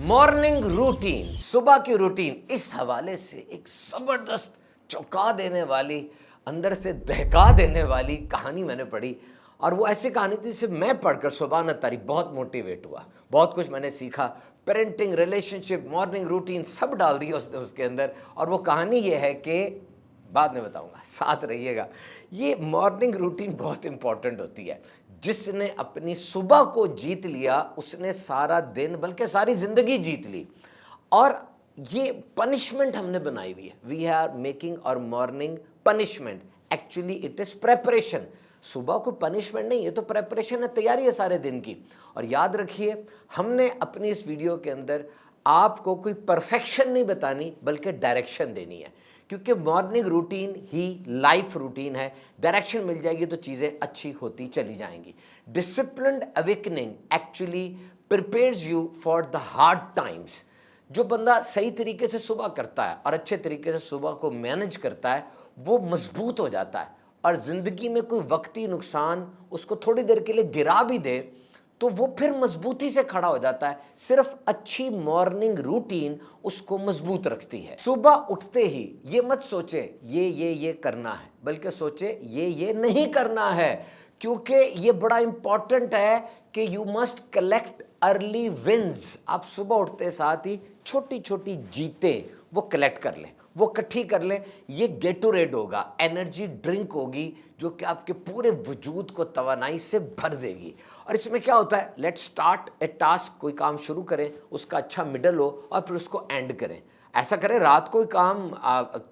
Morning routine, सुबह की routine, इस हवाले से एक ज़बरदस्त चौंका देने वाली, अंदर से दहका देने वाली कहानी मैंने पढ़ी। और वो ऐसी कहानी थी जिसे मैं पढ़कर सुभान तारीफ बहुत मोटिवेट हुआ, बहुत कुछ मैंने सीखा। पेरेंटिंग, रिलेशनशिप, मॉर्निंग रूटीन सब डाल दिया उसने उसके अंदर। और वो कहानी ये है कि बाद में बताऊंगा, साथ रहिएगा। ये मॉर्निंग रूटीन बहुत इंपॉर्टेंट होती है। जिसने अपनी सुबह को जीत लिया उसने सारा दिन बल्कि सारी जिंदगी जीत ली। और ये पनिशमेंट हमने बनाई हुई है। वी आर मेकिंग और morning punishment, actually it is preparation. सुबह को पनिशमेंट नहीं, ये तो प्रेपरेशन है, तैयारी है सारे दिन की। और याद रखिए, हमने अपनी इस वीडियो के अंदर आपको कोई परफेक्शन नहीं बतानी बल्कि डायरेक्शन देनी है, क्योंकि मॉर्निंग रूटीन ही लाइफ रूटीन है। डायरेक्शन मिल जाएगी तो चीज़ें अच्छी होती चली जाएंगी। Disciplined awakening actually prepares you for the hard times. जो बंदा सही तरीके से सुबह करता है और अच्छे तरीके से सुबह को मैनेज करता है, वो मजबूत हो जाता है। और ज़िंदगी में कोई वक्ती नुकसान उसको थोड़ी देर के लिए गिरा भी दे तो वो फिर मजबूती से खड़ा हो जाता है। सिर्फ अच्छी मॉर्निंग रूटीन उसको मजबूत रखती है। सुबह उठते ही ये मत सोचे ये करना है, बल्कि सोचे ये नहीं करना है, क्योंकि ये बड़ा इंपॉर्टेंट है कि you must collect early wins. आप सुबह उठते साथ ही छोटी छोटी जीतें वो कलेक्ट कर लें, वो इकट्ठी कर लें। ये गेटोरेड होगा, एनर्जी ड्रिंक होगी जो कि आपके पूरे वजूद को तवानाई से भर देगी। और इसमें क्या होता है, लेट्स स्टार्ट ए टास्क। कोई काम शुरू करें, उसका अच्छा मिडल हो और फिर उसको एंड करें। ऐसा करें, रात कोई काम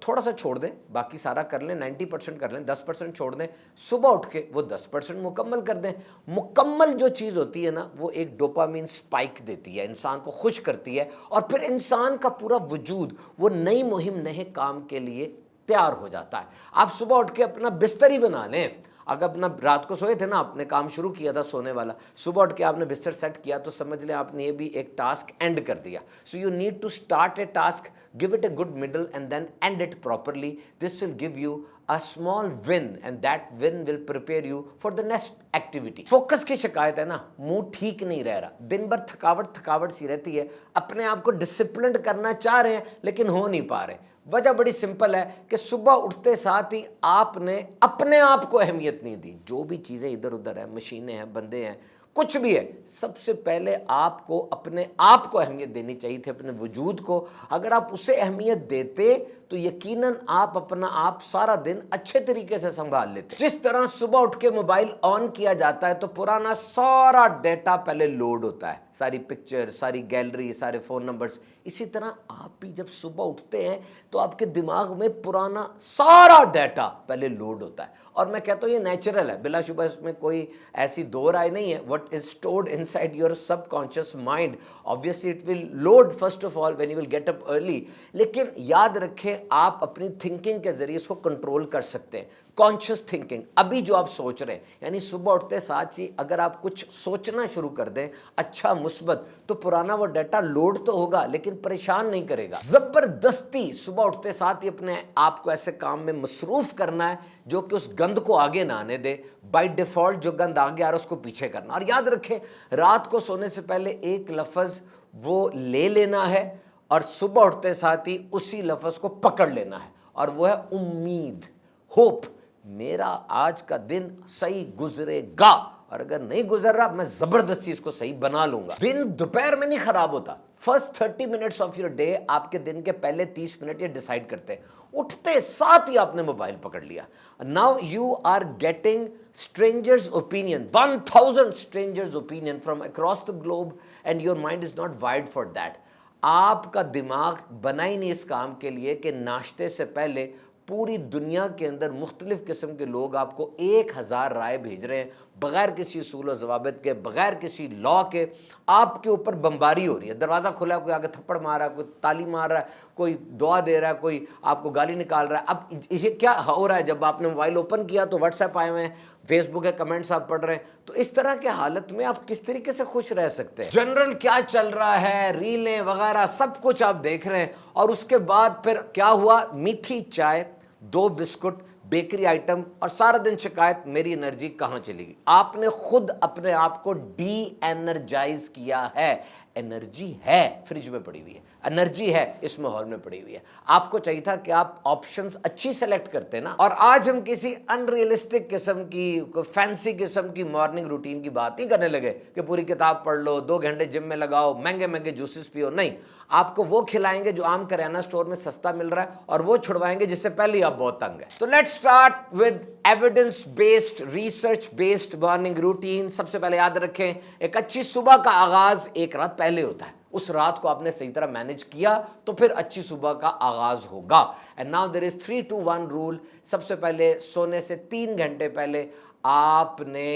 थोड़ा सा छोड़ दें, बाकी सारा कर लें, 90% कर लें, 10% छोड़ दें। सुबह उठ के वो 10% मुकम्मल कर दें। मुकम्मल जो चीज़ होती है ना, वो एक डोपामीन स्पाइक देती है, इंसान को खुश करती है। और फिर इंसान का पूरा वजूद वो नई मुहिम, नए काम के लिए तैयार हो जाता है। आप सुबह उठ के अपना बिस्तर ही बना लें। अगर अपना रात को सोए थे ना, आपने काम शुरू किया था सोने वाला, सुबह उठ के आपने बिस्तर सेट किया तो समझ लें आपने ये भी एक टास्क एंड कर दिया। So you need to start a task, give it a good middle and then end it properly. This will give you a small win and that win will prepare you for the next activity. Focus की शिकायत है ना, mood ठीक नहीं रह रहा, दिन भर थकावट सी रहती है, अपने आप को डिसिप्लिन करना चाह रहे हैं लेकिन हो नहीं पा रहे। वजह बड़ी सिंपल है कि सुबह उठते साथ ही आपने अपने आप को अहमियत नहीं दी। जो भी चीज़ें इधर उधर है, मशीनें हैं, बंदे हैं, कुछ भी है, सबसे पहले आपको अपने आप को अहमियत देनी चाहिए थी, अपने वजूद को। अगर आप उसे अहमियत देते तो यकीनन आप अपना आप सारा दिन अच्छे तरीके से संभाल लेते। जिस तरह सुबह उठ के मोबाइल ऑन किया जाता है तो पुराना सारा डेटा पहले लोड होता है, सारी पिक्चर, सारी गैलरी, सारे फ़ोन नंबर्स। इसी तरह आप भी जब सुबह उठते हैं तो आपके दिमाग में पुराना सारा डाटा पहले लोड होता है। और मैं कहता हूँ ये नेचुरल है, बिलाशुबह इसमें कोई ऐसी दो राय नहीं है। What is stored inside your subconscious mind, obviously it will load first of all when you will get up early. लेकिन याद रखें, आप अपनी थिंकिंग के जरिए इसको कंट्रोल कर सकते हैं। कॉन्शियस थिंकिंग, अभी जो आप सोच रहे हैं, यानी सुबह उठते साथ ही अगर आप कुछ सोचना शुरू कर दें अच्छा, मुस्बत, तो पुराना वो डाटा लोड तो होगा लेकिन परेशान नहीं करेगा। जबरदस्ती सुबह उठते साथ ही अपने आप को ऐसे काम में मसरूफ करना है जो कि उस गंद को आगे ना आने दे। बाय डिफॉल्ट जो गंद आगे आ रहा है उसको पीछे करना। और याद रखें, रात को सोने से पहले एक लफ्ज वो ले लेना है और सुबह उठते साथ ही उसी लफ्ज को पकड़ लेना है, और वो है उम्मीद, होप। मेरा आज का दिन सही गुजरेगा, और अगर नहीं गुजर रहा मैं जबरदस्ती इसको सही बना लूंगा। दिन दोपहर में नहीं खराब होता। First 30 minutes of your day आपके दिन के पहले 30 मिनट ये डिसाइड करते हैं। उठते साथ ही आपने मोबाइल पकड़ लिया, now you are getting strangers opinion, 1000 strangers opinion from across the globe and your mind is not wired for that. आपका दिमाग बना ही नहीं इस काम के लिए कि नाश्ते से पहले पूरी दुनिया के अंदर मुख्तलिफ किस्म के लोग आपको 1000 राय भेज रहे हैं, बगैर किसी उसूल और ज़वाबित के, बगैर किसी लॉ के आपके ऊपर बमबारी हो रही है। दरवाज़ा खुला है, कोई आगे थप्पड़ मार रहा है, कोई ताली मार रहा है, कोई दुआ दे रहा है, कोई आपको गाली निकाल रहा है। अब इसे क्या हो रहा है, जब आपने मोबाइल ओपन किया तो व्हाट्सएप आए हुए हैं, फेसबुक के कमेंट्स आप पढ़ रहे हैं। तो इस तरह के हालत में आप किस तरीके से खुश रह सकते हैं? जनरल क्या चल रहा है, रीलें वगैरह सब कुछ आप देख रहे हैं, और उसके बाद फिर क्या हुआ, मीठी चाय, 2 बिस्कुट, बेकरी आइटम, और सारा दिन शिकायत, मेरी एनर्जी कहाँ चली गई। आपने खुद अपने आप को डी एनर्जाइज किया है। एनर्जी है फ्रिज में पड़ी हुई है, एनर्जी है इस माहौल में पड़ी हुई है। आपको चाहिए था कि आप ऑप्शंस अच्छी सेलेक्ट करते ना। और आज हम किसी अनरियलिस्टिक किस्म की, फैंसी किस्म की मॉर्निंग रूटीन की बात नहीं करने लगे कि पूरी किताब पढ़ लो, 2 घंटे जिम में लगाओ, महंगे महंगे जूसेस पियो। नहीं, आपको वो खिलाएंगे जो आम करियाना स्टोर में सस्ता मिल रहा है, और वो छुड़वाएंगे जिससे पहले आप बहुत तंग है। तो let's start with evidence based, research based morning routine. सबसे पहले याद रखें, एक अच्छी सुबह का आगाज एक रात पहले होता है। उस रात को आपने सही तरह मैनेज किया तो फिर अच्छी सुबह का आगाज होगा। And now there is 3-2-1 rule. सबसे पहले सोने से 3 घंटे पहले आपने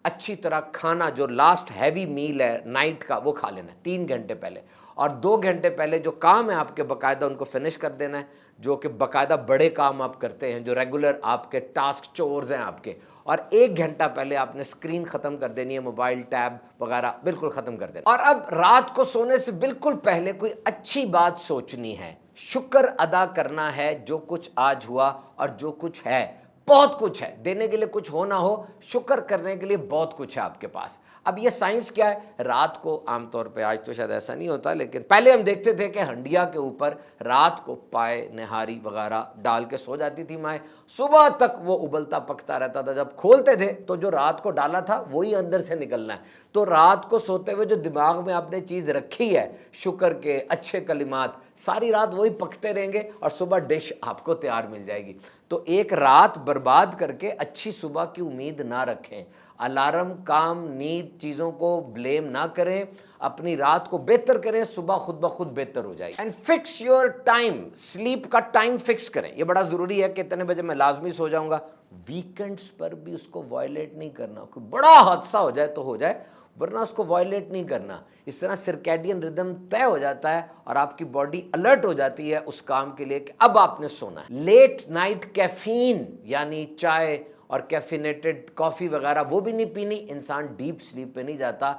अच्छी तरह खाना, जो लास्ट हैवी मील है नाइट का, वो खा लेना है 3 घंटे पहले। और 2 घंटे पहले जो काम है आपके बाकायदा उनको फिनिश कर देना है, जो कि बाकायदा बड़े काम आप करते हैं, जो रेगुलर आपके टास्क चोर्स हैं आपके। और 1 घंटा पहले आपने स्क्रीन खत्म कर देनी है, मोबाइल टैब वगैरह बिल्कुल खत्म कर देना। और अब रात को सोने से बिल्कुल पहले कोई अच्छी बात सोचनी है, शुक्र अदा करना है जो कुछ आज हुआ, और जो कुछ है बहुत कुछ है देने के लिए, कुछ हो ना हो, शुक्र करने के लिए बहुत कुछ है आपके पास। अब ये साइंस क्या है, रात को आमतौर पे, आज तो शायद ऐसा नहीं होता, लेकिन पहले हम देखते थे कि हंडिया के ऊपर रात को पाए निहारी वगैरह डाल के सो जाती थी माएँ, सुबह तक वो उबलता पकता रहता था। जब खोलते थे तो जो रात को डाला था वही अंदर से निकलना है। तो रात को सोते हुए जो दिमाग में आपने चीज़ रखी है, शुक्र के अच्छे कलिमात, सारी रात वही पकते रहेंगे और सुबह डिश आपको तैयार मिल जाएगी। तो एक रात बर्बाद करके अच्छी सुबह की उम्मीद ना रखें। अलार्म, काम, नींद, चीज़ों को ब्लेम ना करें, अपनी रात को बेहतर करें, सुबह खुद ब खुद बेहतर हो जाएगी। And fix your time, sleep का टाइम फिक्स करें। ये बड़ा ज़रूरी है कि इतने बजे मैं लाजमी सो जाऊंगा। वीकेंड्स पर भी उसको वायलेट नहीं करना। कोई बड़ा हादसा हो जाए तो हो जाए, वरना उसको वायलेट नहीं करना। इस तरह सर्कैडियन रिदम तय हो जाता है और आपकी बॉडी अलर्ट हो जाती है उस काम के लिए कि अब आपने सोना है। लेट नाइट कैफीन यानी चाय और कैफिनेटेड कॉफ़ी वगैरह वो भी नहीं पीनी, इंसान डीप स्लीप पे नहीं जाता।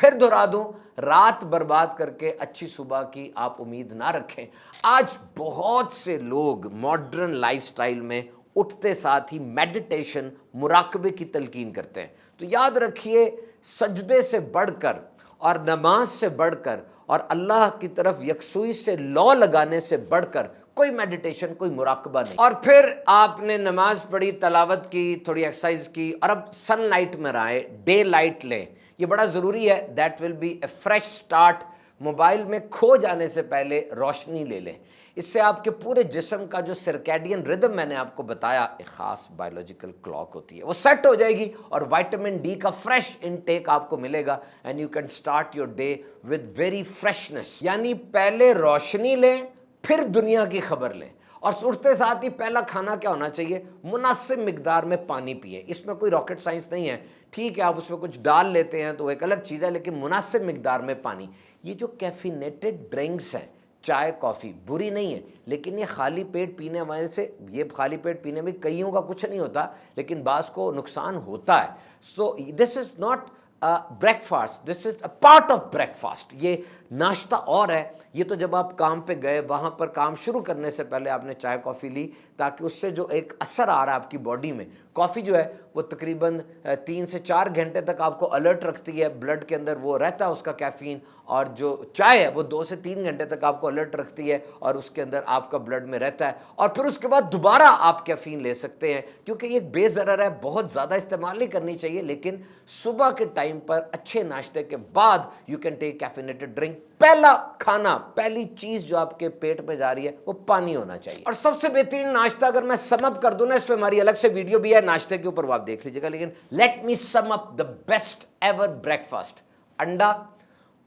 फिर दोहरा दूं, रात बर्बाद करके अच्छी सुबह की आप उम्मीद ना रखें। आज बहुत से लोग मॉडर्न लाइफस्टाइल में उठते साथ ही मेडिटेशन, मुराकबे की तलकीन करते हैं। तो याद रखिए, सजदे से बढ़कर और नमाज से बढ़कर और अल्लाह की तरफ यकसुई से लौ लगाने से बढ़कर कोई मेडिटेशन, कोई मुराकबा नहीं। और फिर आपने नमाज पढ़ी, तलावत की, थोड़ी एक्सरसाइज की, और अब सनलाइट में रहे, डे लाइट लें। ये बड़ा ज़रूरी है। That will be A fresh start. Mobile में खो जाने से पहले रोशनी ले लें। इससे आपके पूरे जिस्म का जो सर्कैडियन रिदम मैंने आपको बताया, एक ख़ास बायोलॉजिकल क्लॉक होती है, वो सेट हो जाएगी और विटामिन डी का फ्रेश इनटेक आपको मिलेगा। And you can start your day with very freshness. यानी पहले रोशनी लें, फिर दुनिया की खबर लें। और उठते साथ ही पहला खाना क्या होना चाहिए, मुनासिब मिकदार में पानी पिए। इसमें कोई रॉकेट साइंस नहीं है। ठीक है, आप उसमें कुछ डाल लेते हैं तो एक अलग चीज़ है, लेकिन मुनासिब मिकदार में पानी। ये जो कैफिनेटेड ड्रिंक्स हैं, चाय कॉफ़ी, बुरी नहीं है, लेकिन ये खाली पेट पीने वाले से, ये खाली पेट पीने में कईयों का कुछ नहीं होता, लेकिन बास को नुकसान होता है। So this is not breakfast, this is a part of breakfast. ये नाश्ता और है। ये तो जब आप काम पे गए, वहाँ पर काम शुरू करने से पहले आपने चाय कॉफ़ी ली, ताकि उससे जो एक असर आ रहा है आपकी बॉडी में, कॉफ़ी जो है वो तकरीबन 3 से 4 घंटे तक आपको अलर्ट रखती है, ब्लड के अंदर वो रहता है उसका कैफ़ीन। और जो चाय है वो 2 से 3 घंटे तक आपको अलर्ट रखती है और उसके अंदर आपका ब्लड में रहता है। और फिर उसके बाद दोबारा आप कैफ़ीन ले सकते हैं, क्योंकि ये बेज़रर है, बहुत ज़्यादा इस्तेमाल नहीं करनी चाहिए। लेकिन सुबह के टाइम पर अच्छे नाश्ते के बाद you can take caffeinated drink. पहला खाना, पहली चीज जो आपके पेट में जा रही है वो पानी होना चाहिए। और सबसे बेहतरीन नाश्ता अगर मैं सम अप कर दूं ना, इसमें हमारी अलग से वीडियो भी है नाश्ते के ऊपर, वो आप देख लीजिएगा। लेकिन let me sum up the best ever breakfast. अंडा,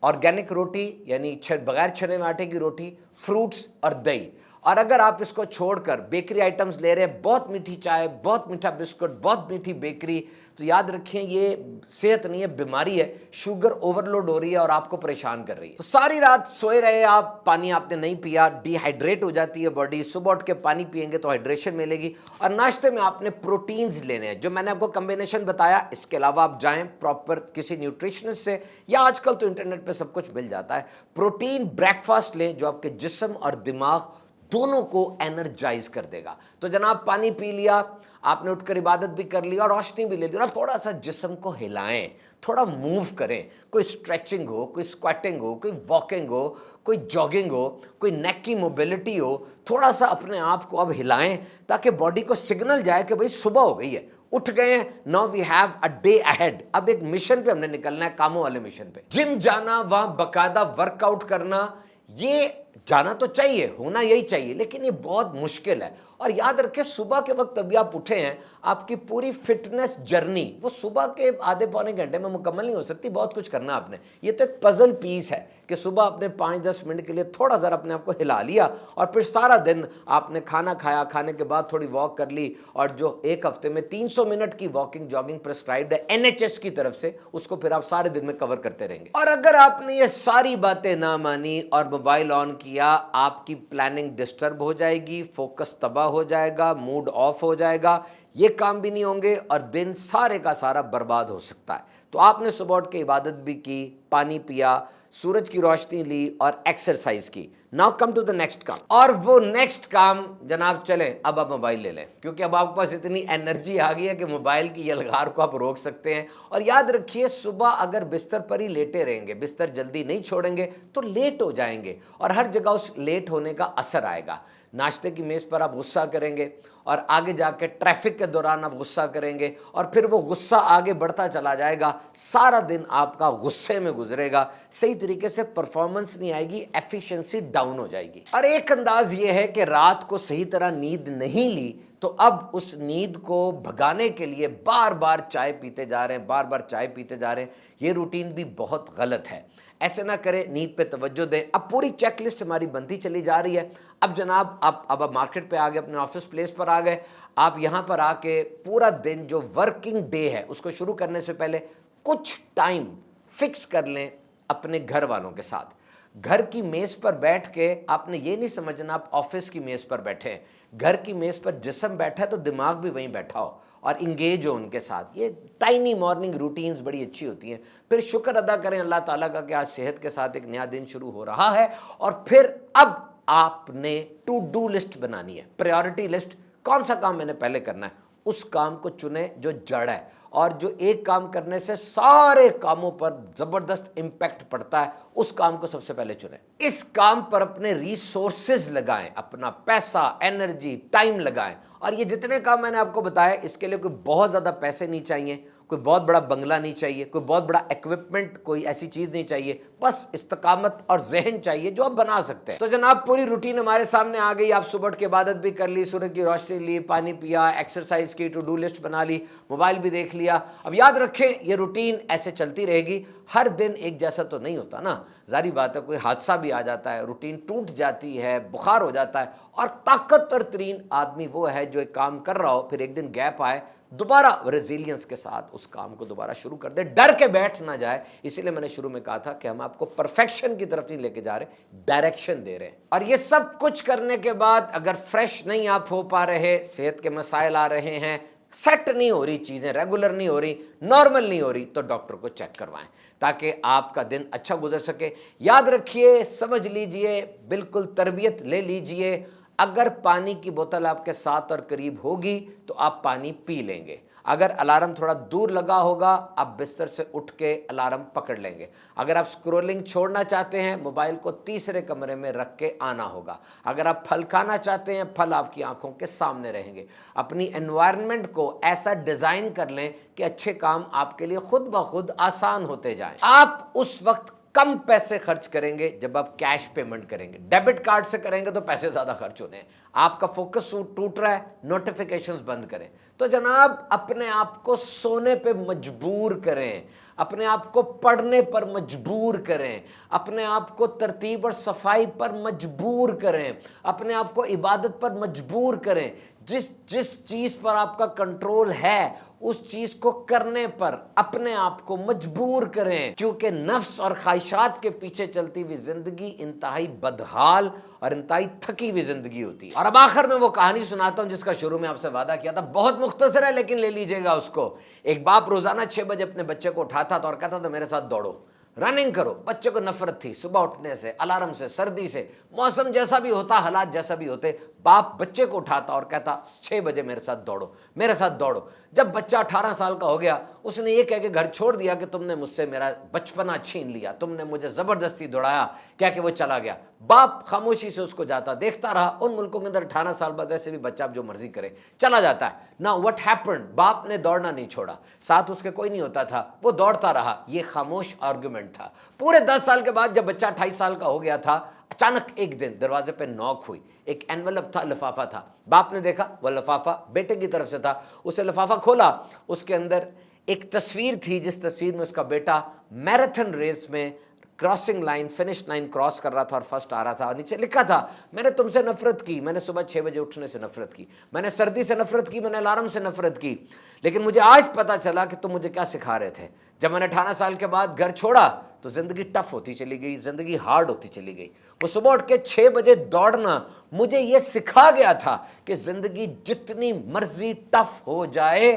ऑर्गेनिक रोटी यानी बगैर छने में आटे की रोटी, फ्रूट्स और दही। और अगर आप इसको छोड़कर बेकरी आइटम्स ले रहे हैं, बहुत मीठी चाय, बहुत मीठा बिस्कुट, बहुत मीठी बेकरी, तो याद रखें ये सेहत नहीं है, बीमारी है। शुगर ओवरलोड हो रही है और आपको परेशान कर रही है। तो सारी रात सोए रहे आप, पानी आपने नहीं पिया, डिहाइड्रेट हो जाती है बॉडी। सुबह उठ के पानी पिएंगे तो हाइड्रेशन मिलेगी। और नाश्ते में आपने प्रोटीन्स लेने हैं, जो मैंने आपको कम्बिनेशन बताया। इसके अलावा आप जाएं प्रॉपर किसी न्यूट्रिशनिस्ट से, या आजकल तो इंटरनेट पर सब कुछ मिल जाता है। प्रोटीन ब्रेकफास्ट लें जो आपके जिस्म और दिमाग दोनों को एनर्जाइज कर देगा। तो जनाब पानी पी लिया, आपने उठकर इबादत भी कर ली और रोशनी भी ले ली, और थोड़ा सा जिस्म को हिलाएं, थोड़ा मूव करें, कोई स्ट्रेचिंग हो, कोई स्क्वाटिंग हो, कोई वॉकिंग हो, कोई जॉगिंग हो, कोई नेक की मोबिलिटी हो, थोड़ा सा अपने आप को अब हिलाएं ताकि बॉडी को सिग्नल जाए कि भाई सुबह हो गई है, उठ गए हैं, now we have a day ahead. अब एक मिशन पे हमने निकलना है, कामों वाले मिशन पे। जिम जाना, वहां बकायदा वर्कआउट करना, ये जाना तो चाहिए, होना यही चाहिए, लेकिन ये बहुत मुश्किल है। और याद रखें, सुबह के वक्त अभी आप उठे हैं, आपकी पूरी फिटनेस जर्नी वो सुबह के आधे पौने घंटे में मुकम्मल नहीं हो सकती, बहुत कुछ करना आपने। ये तो एक पजल पीस है कि सुबह आपने 5-10 मिनट के लिए थोड़ा ज़रा अपने आप को हिला लिया, और फिर सारा दिन आपने खाना खाया, खाने के बाद थोड़ी वॉक कर ली, और जो एक हफ्ते में 300 मिनट की वॉकिंग जॉगिंग प्रिस्क्राइब्ड है NHS की तरफ से, उसको फिर आप सारे दिन में कवर करते रहेंगे। और अगर आपने ये सारी बातें ना मानी और मोबाइल ऑन किया, आपकी प्लानिंग डिस्टर्ब हो जाएगी, फोकस तबाह हो जाएगा, मूड ऑफ हो जाएगा, ये काम भी नहीं होंगे और दिन सारे का सारा बर्बाद हो सकता है। तो आपने सुबह उठ के इबादत भी की, पानी पिया, सूरज की रोशनी ली और एक्सरसाइज की। Now come to the next काम। और वो नेक्स्ट काम जनाब, चलें अब आप मोबाइल ले लें, क्योंकि अब आपके पास इतनी एनर्जी आ गई है कि मोबाइल की यलगार को आप रोक सकते हैं। और याद रखिए, सुबह अगर बिस्तर पर ही लेटे रहेंगे, बिस्तर जल्दी नहीं छोड़ेंगे तो लेट हो जाएंगे, और हर जगह उस लेट होने का असर आएगा। नाश्ते की मेज़ पर आप गुस्सा करेंगे, और आगे जाके ट्रैफिक के दौरान आप गुस्सा करेंगे, और फिर वो गुस्सा आगे बढ़ता चला जाएगा, सारा दिन आपका गुस्से में गुजरेगा, सही तरीके से परफॉर्मेंस नहीं आएगी, एफिशिएंसी डाउन हो जाएगी। और एक अंदाज ये है कि रात को सही तरह नींद नहीं ली, तो अब उस नींद को भगाने के लिए बार बार चाय पीते जा रहे हैं, बार बार चाय पीते जा रहे हैं। ये रूटीन भी बहुत गलत है, ऐसे ना करें, नींद पे तवज्जो दें। अब पूरी चेकलिस्ट हमारी बनती चली जा रही है। अब जनाब आप मार्केट पे आ गए, अपने ऑफिस प्लेस पर आ गए, आप यहाँ पर आके पूरा दिन जो वर्किंग डे है उसको शुरू करने से पहले कुछ टाइम फिक्स कर लें अपने घर वालों के साथ। घर की मेज़ पर बैठ के आपने ये नहीं समझना आप ऑफिस की मेज़ पर बैठे हैं। घर की मेज़ पर जिस्म बैठा है तो दिमाग भी वहीं बैठा हो, और इंगेज हो उनके साथ। ये टाइनी मॉर्निंग रूटीन्स बड़ी अच्छी होती हैं। फिर शुक्र अदा करें अल्लाह ताला का कि आज सेहत के साथ एक नया दिन शुरू हो रहा है। और फिर अब आपने टू डू लिस्ट बनानी है, प्रायोरिटी लिस्ट। कौन सा काम मैंने पहले करना है, उस काम को चुने जो जड़ है, और जो एक काम करने से सारे कामों पर जबरदस्त इंपैक्ट पड़ता है, उस काम को सबसे पहले चुनें। इस काम पर अपने रिसोर्सेज लगाएं, अपना पैसा, एनर्जी, टाइम लगाएं। और ये जितने काम मैंने आपको बताया, इसके लिए कोई बहुत ज़्यादा पैसे नहीं चाहिए, कोई बहुत बड़ा बंगला नहीं चाहिए, कोई बहुत बड़ा इक्विपमेंट, कोई ऐसी चीज़ नहीं चाहिए, बस इस्तकामत और जहन चाहिए जो आप बना सकते हैं। तो जनाब पूरी रूटीन हमारे सामने आ गई। आप सुबह की इबादत भी कर ली, सूरज की रोशनी ली, पानी पिया, एक्सरसाइज की, टू डू लिस्ट बना ली, मोबाइल भी देख लिया। अब याद रखें, ये रूटीन ऐसे चलती रहेगी, हर दिन एक जैसा तो नहीं होता ना, जारी बात है, कोई हादसा भी आ जाता है, रूटीन टूट जाती है, बुखार हो जाता है। और ताकतवर तरीन आदमी वो है जो एक काम कर रहा हो, फिर एक दिन गैप आए, दोबारा रेजिलियंस के साथ उस काम को दोबारा शुरू कर दे, डर के बैठ ना जाए। इसीलिए मैंने शुरू में कहा था कि हम आपको परफेक्शन की तरफ नहीं लेके जा रहे, डायरेक्शन दे रहे हैं। और ये सब कुछ करने के बाद अगर फ्रेश नहीं आप हो पा रहे, सेहत के मसाइल आ रहे हैं, सेट नहीं हो रही चीज़ें, रेगुलर नहीं हो रही, नॉर्मल नहीं हो रही, तो डॉक्टर को चेक करवाएं ताकि आपका दिन अच्छा गुजर सके। याद रखिए, समझ लीजिए, बिल्कुल तरबियत ले लीजिए, अगर पानी की बोतल आपके साथ और करीब होगी तो आप पानी पी लेंगे। अगर अलार्म थोड़ा दूर लगा होगा, आप बिस्तर से उठ के अलार्म पकड़ लेंगे। अगर आप स्क्रोलिंग छोड़ना चाहते हैं, मोबाइल को तीसरे कमरे में रख के आना होगा। अगर आप फल खाना चाहते हैं, फल आपकी आंखों के सामने रहेंगे। अपनी एनवायरनमेंट को ऐसा डिज़ाइन कर लें कि अच्छे काम आपके लिए खुद ब खुद आसान होते जाएं। आप उस वक्त कम पैसे खर्च करेंगे जब आप कैश पेमेंट करेंगे। डेबिट कार्ड से करेंगे तो पैसे ज़्यादा खर्च होते हैं। आपका फोकस टूट रहा है, नोटिफिकेशंस बंद करें। तो जनाब अपने आप को सोने पे मजबूर करें, अपने आप को पढ़ने पर मजबूर करें, अपने आप को तरतीब और सफाई पर मजबूर करें, अपने आप को इबादत पर मजबूर करें। जिस जिस चीज़ पर आपका कंट्रोल है उस चीज को करने पर अपने आप को मजबूर करें, क्योंकि नफ्स और ख्वाहिशात के पीछे चलती हुई जिंदगी इंतहाई बदहाल और इंतहाई थकी हुई जिंदगी होती है। और अब आखिर में वो कहानी सुनाता हूं जिसका शुरू में आपसे वादा किया था, बहुत मुख्तसर है लेकिन ले लीजिएगा उसको। एक बाप रोजाना 6 बजे अपने बच्चे को उठाता था और कहता था मेरे साथ दौड़ो। रनिंग करो। बच्चे को नफरत थी सुबह उठने से, अलार्म से, सर्दी से, मौसम जैसा भी होता, हालात जैसा भी होते, बाप बच्चे को उठाता और कहता 6 बजे मेरे साथ दौड़ो, मेरे साथ दौड़ो। जब बच्चा 18 साल का हो गया, उसने ये कह के घर छोड़ दिया कि तुमने मुझसे मेरा बचपना छीन लिया, तुमने मुझे जबरदस्ती दौड़ाया, क्या कि वो चला गया। बाप खामोशी से उसको जाता देखता रहा। उन मुल्कों के अंदर 18 साल बाद वैसे भी बच्चा जो मर्जी करे चला जाता है ना। व्हाट हैपेंड, बाप ने दौड़ना नहीं छोड़ा, साथ उसके कोई नहीं होता था, वो दौड़ता रहा। ये खामोश आर्गुमेंट था। पूरे 10 साल के बाद जब बच्चा 28 साल का हो गया था, अचानक एक दिन दरवाजे पे नॉक हुई। एक एनवेलप था, लिफाफा था। बाप ने देखा, वो लिफाफा बेटे की तरफ से था। उसे लिफाफा खोला, उसके अंदर एक तस्वीर थी, जिस तस्वीर में उसका बेटा मैराथन रेस में crossing line, finish line cross कर रहा था और फर्स्ट आ रहा था। और नीचे लिखा था, मैंने तुमसे नफरत की, मैंने सुबह 6 बजे उठने से नफरत की, मैंने सर्दी से नफरत की, मैंने अलार्म से नफरत की, लेकिन मुझे आज पता चला कि तुम मुझे क्या सिखा रहे थे। जब मैंने 18 साल के बाद घर छोड़ा तो जिंदगी टफ होती चली गई, जिंदगी हार्ड होती चली गई। वो सुबह उठ के 6 बजे दौड़ना मुझे ये सिखा गया था कि जिंदगी जितनी मर्जी टफ हो जाए,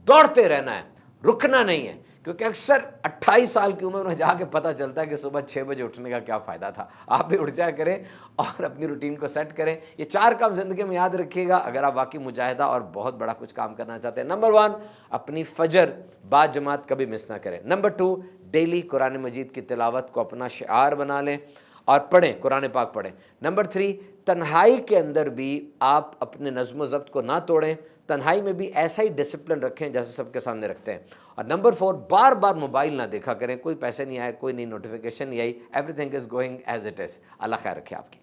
दौड़ते रहना है, रुकना नहीं है। क्योंकि अक्सर 28 साल की उम्र में जाके पता चलता है कि सुबह 6 बजे उठने का क्या फ़ायदा था। आप भी उठ जाया करें और अपनी रूटीन को सेट करें। ये 4 काम ज़िंदगी में याद रखिएगा अगर आप वाकई मुजाहिदा और बहुत बड़ा कुछ काम करना चाहते हैं। नंबर 1, अपनी फजर बाद जमात कभी मिस ना करें। नंबर 2, डेली कुरान मजीद की तिलावत को अपना शिआर बना लें और पढ़ें, कुरान पाक पढ़ें। नंबर 3, तन्हाई के अंदर भी आप अपने नज़्म ज़ब्त को ना तोड़ें, तन्हाई में भी ऐसा ही डिसिप्लिन रखें जैसे सबके सामने रखते हैं। और नंबर 4, बार बार मोबाइल ना देखा करें। कोई पैसे नहीं आए, कोई नई नोटिफिकेशन नहीं आई, everything is going as it is. Allah खैर रखे आपकी।